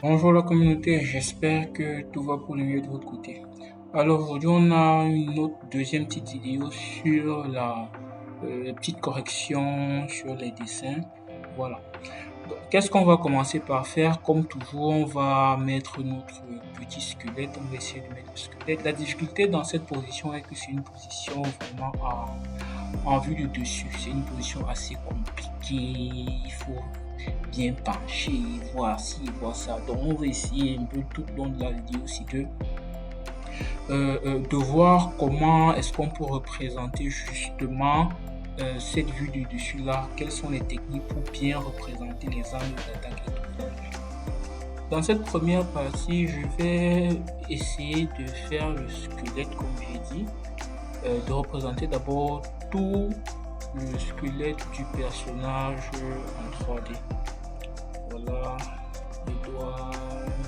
Bonjour la communauté, j'espère que tout va pour le mieux de votre côté. Alors aujourd'hui on a une autre deuxième petite vidéo sur la petite correction sur les dessins. Voilà. Donc, qu'est-ce qu'on va commencer par faire? Comme toujours, on va mettre notre petit squelette, on va essayer de mettre le squelette. La difficulté dans cette position est que c'est une position vraiment en vue de dessus. C'est une position assez compliquée. Il faut bien pencher, voir ci, voir ça. Donc on va essayer un peu tout le long de la vidéo aussi de voir comment est-ce qu'on peut représenter justement cette vue du dessus là. Quelles sont les techniques pour bien représenter les angles d'attaque et tout. Dans cette première partie, je vais essayer de faire le squelette comme j'ai dit, de représenter d'abord tout le squelette du personnage en 3D. Voilà, les doigts,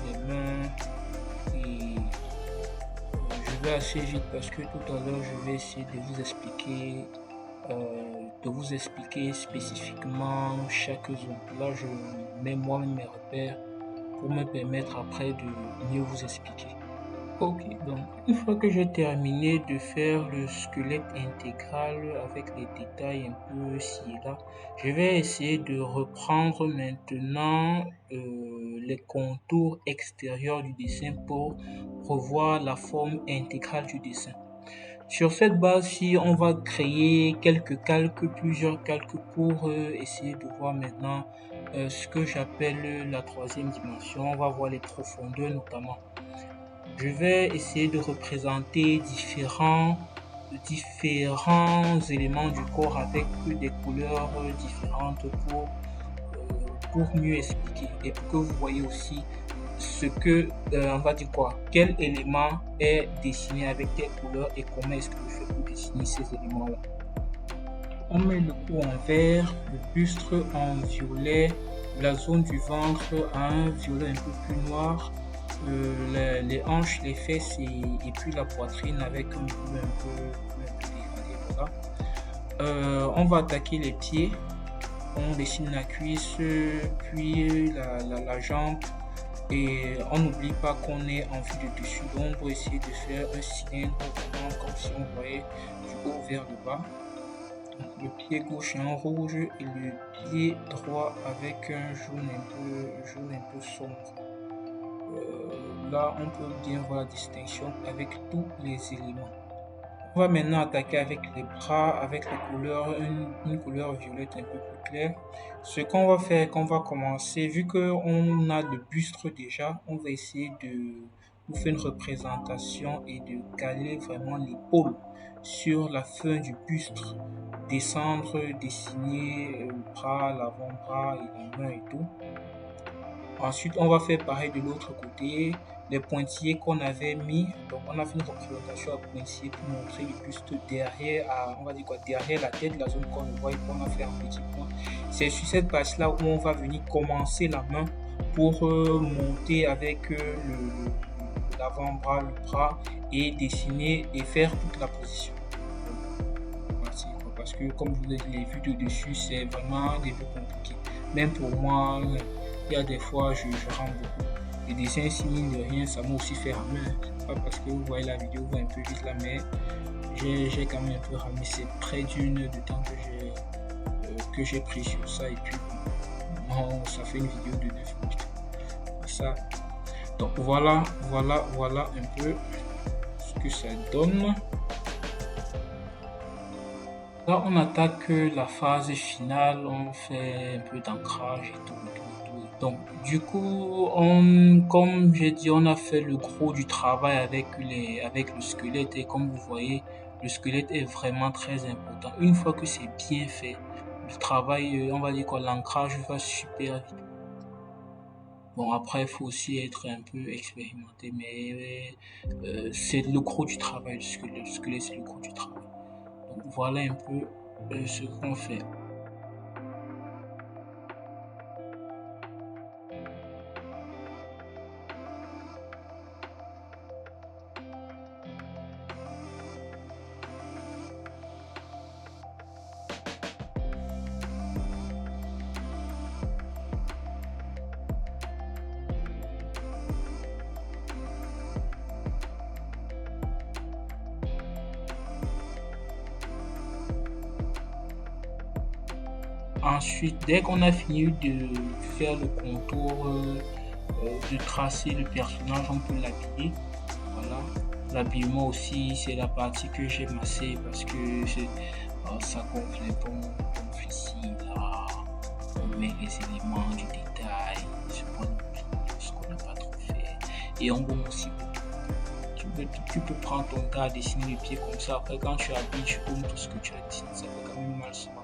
les mains et je vais assez vite parce que tout à l'heure je vais essayer de vous expliquer spécifiquement chaque zone. Là je mets moi-même mes repères pour me permettre après de mieux vous expliquer. Ok, donc une fois que j'ai terminé de faire le squelette intégral avec les détails un peu ci et là, je vais essayer de reprendre maintenant les contours extérieurs du dessin pour revoir la forme intégrale du dessin. Sur cette base-ci, on va créer quelques calques, plusieurs calques pour essayer de voir maintenant ce que j'appelle la troisième dimension. On va voir les profondeurs notamment. Je vais essayer de représenter différents éléments du corps avec des couleurs différentes pour mieux expliquer et pour que vous voyez aussi ce que, on va dire quoi, quel élément est dessiné avec quelle couleur et comment est-ce que je fais pour dessiner ces éléments-là. On met le cou en vert, le buste en violet, la zone du ventre à un violet un peu plus noir, les hanches, les fesses et puis la poitrine avec un bleu un peu dégradé. Voilà. On va attaquer les pieds. On dessine la cuisse, puis la jambe. Et on n'oublie pas qu'on est en vue de dessus. Donc on va essayer de faire un cylindre comme si on voyait du haut vers le bas. Le pied gauche est en rouge et le pied droit avec un jaune un peu sombre. Là, on peut bien voir la distinction avec tous les éléments. On va maintenant attaquer avec les bras, avec les couleurs, une couleur violette un peu plus claire. Ce qu'on va faire, qu'on va commencer, vu qu'on a le buste déjà, on va essayer de vous faire une représentation et de caler vraiment l'épaule sur la fin du buste, descendre, dessiner le bras, l'avant-bras et la main et tout. Ensuite, on va faire pareil de l'autre côté. Les pointillés qu'on avait mis, donc on a fait une représentation à pointillés pour montrer le buste derrière, on va dire quoi, derrière la tête, la zone qu'on voit et qu'on a fait en petit point. C'est sur cette partie-là où on va venir commencer la main pour monter avec l'avant-bras, le bras et dessiner et faire toute la position. Parce que comme je vous ai dit, les vues de dessus, c'est vraiment des vues compliquées. Même pour moi, il y a des fois, je rends beaucoup. Les dessins, ici, mine de rien, ça m'a aussi fait ramer. Pas parce que vous voyez la vidéo, vous voyez un peu vite là, mais j'ai quand même un peu ramé. C'est près d'une heure de temps que j'ai pris sur ça. Et puis, bon, ça fait une vidéo de 9 minutes. Ça. Donc voilà un peu ce que ça donne. Là, on attaque la phase finale, on fait un peu d'ancrage et tout. Donc, du coup, comme j'ai dit, on a fait le gros du travail avec le squelette et comme vous voyez, le squelette est vraiment très important. Une fois que c'est bien fait, le travail, on va dire quoi, l'ancrage va super vite. Bon, après, il faut aussi être un peu expérimenté, mais c'est le gros du travail, le squelette, c'est le gros du travail. Donc, voilà un peu ce qu'on fait. Ensuite, dès qu'on a fini de faire le contour, de tracer le personnage, on peut l'habiller. Voilà. L'habillement aussi, c'est la partie que j'ai massée parce que ça gonfle les bons, ici, là. On met les éléments du détail, ce qu'on n'a pas trop fait. Et on gomme aussi. Tu peux prendre ton gars, dessiner les pieds comme ça. Après, quand tu habilles, tu gommes tout ce que tu as dessiné. Ça fait quand même mal souvent.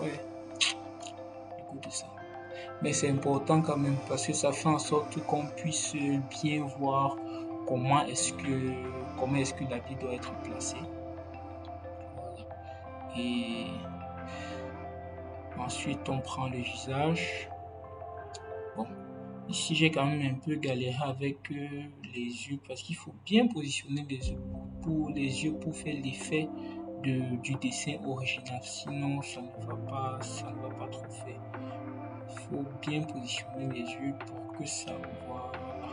Ouais, écoute ça. Mais c'est important quand même parce que ça fait en sorte qu'on puisse bien voir comment est-ce que l'habit doit être placé. Voilà. Et ensuite, on prend le visage. Bon, ici, j'ai quand même un peu galéré avec les yeux parce qu'il faut bien positionner les yeux pour faire l'effet du dessin original. Sinon, ça ne va pas trop faire. Il faut bien positionner les yeux pour que ça voit. Voilà.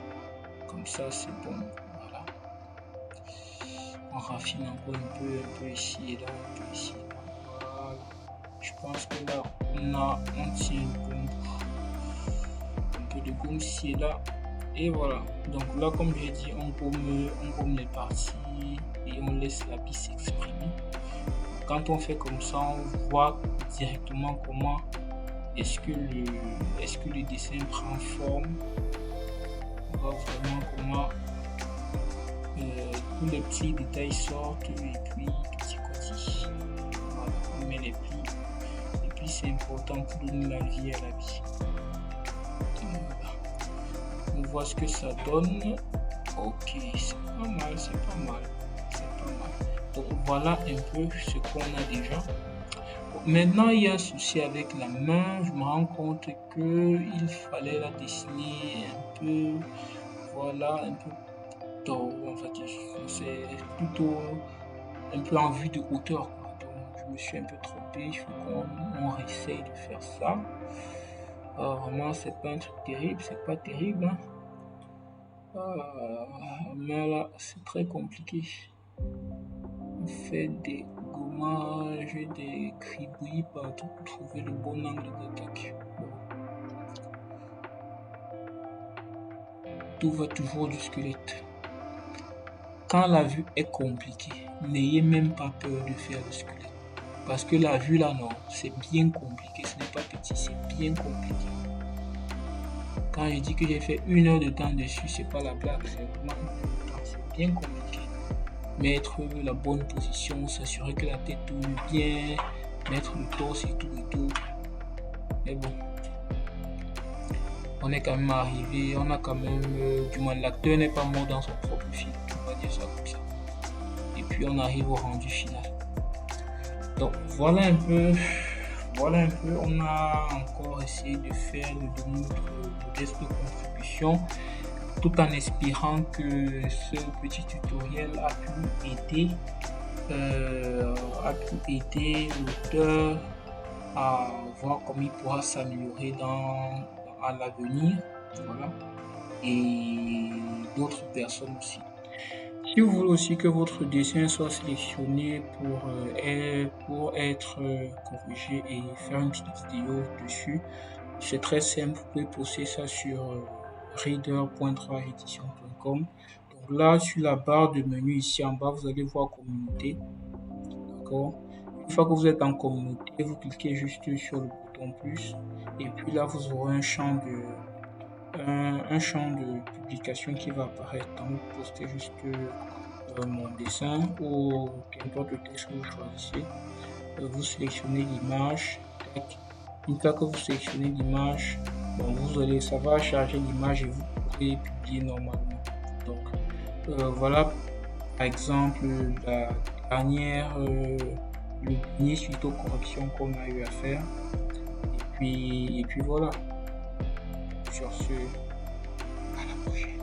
Comme ça, c'est bon. Voilà. On raffine encore un peu ici et là, un peu ici et là. Voilà. Je pense que là, on tient un peu de gomme ici et là. Et voilà. Donc là, comme j'ai dit, on gomme les parties et on laisse l'habit s'exprimer. Quand on fait comme ça, on voit directement comment est-ce que le dessin prend forme. On voit vraiment comment tous les petits détails sortent et puis petit côté. Voilà, on met les plis. Et puis c'est important pour donner la vie à l'habit. Voilà. On voit ce que ça donne. Ok, c'est pas mal. Donc voilà un peu ce qu'on a déjà. Maintenant, il y a un souci avec la main. Je me rends compte qu'il fallait la dessiner un peu, voilà, un peu tôt. En fait, c'est plutôt un peu en vue de hauteur, quoi. Donc, je me suis un peu trompé. Il faut qu'on réessaye de faire ça. Vraiment, c'est pas un truc terrible, c'est pas terrible. Hein. Mais là, c'est très compliqué. On fait des gommages, des cribouillis partout pour trouver le bon angle d'attaque. Tout va toujours du squelette. Quand la vue est compliquée, n'ayez même pas peur de faire le squelette. Parce que la vue là, non, c'est bien compliqué. Ce n'est pas petit, c'est bien compliqué. Quand je dis que j'ai fait 1 heure de temps dessus, c'est pas la blague, c'est vraiment 1 heure de temps, c'est bien compliqué. Mettre la bonne position, s'assurer que la tête tourne bien, mettre le torse et tout. Mais bon, on est quand même arrivé, on a quand même, du moins l'acteur n'est pas mort dans son propre film, on va dire ça comme ça. Et puis on arrive au rendu final. Donc voilà un peu, on a encore essayé de faire de notre modeste contribution, tout en espérant que ce petit tutoriel a pu aider l'auteur à voir comment il pourra s'améliorer à l'avenir, voilà, et d'autres personnes aussi. Si vous voulez aussi que votre dessin soit sélectionné pour être corrigé et faire une petite vidéo dessus, c'est très simple, vous pouvez poster ça sur reader.3edition.com. Donc là, sur la barre de menu ici en bas, vous allez voir communauté. D'accord. Une fois que vous êtes en communauté, vous cliquez juste sur le bouton plus et puis là, vous aurez un champ de publication qui va apparaître. Donc, vous postez juste mon dessin ou qu'importe le texte que vous choisissez. Vous sélectionnez l'image. Une fois que vous sélectionnez l'image, bon, ça va charger l'image et vous pourrez publier normalement. Donc voilà par exemple la dernière le dernier suite aux corrections qu'on a eu à faire. Et puis voilà. Sur ce, à la prochaine.